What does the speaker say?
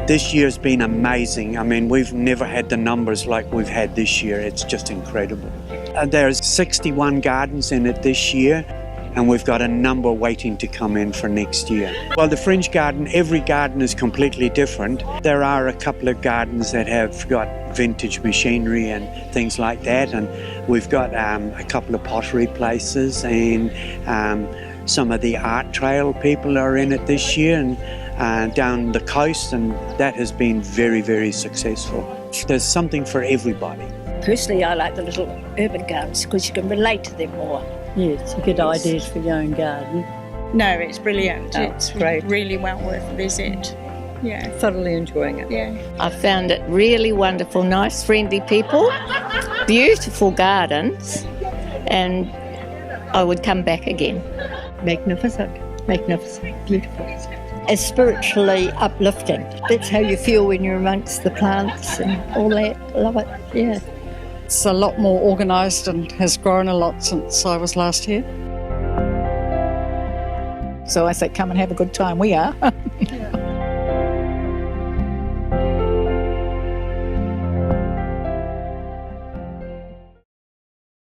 This year's been amazing. I mean, we've never had the numbers like we've had this year. It's just incredible. There's 61 gardens in it this year, and we've got a number waiting to come in for next year. Well, the Fringe Garden, every garden is completely different. There are a couple of gardens that have got vintage machinery and things like that, and we've got a couple of pottery places, and some of the art trail people are in it this year, and down the coast, and that has been very, very successful. There's something for everybody. Personally, I like the little urban gardens because you can relate to them more. Yes, good ideas for your own garden. No, it's brilliant. Oh, it's great. Really well worth a visit. Yeah. Thoroughly enjoying it. Yeah. I found it really wonderful, nice, friendly people, beautiful gardens, and I would come back again. Magnificent, beautiful. It's spiritually uplifting. That's how you feel when you're amongst the plants and all that. Love it, yeah. It's a lot more organised and has grown a lot since I was last here. So I say, come and have a good time. We are.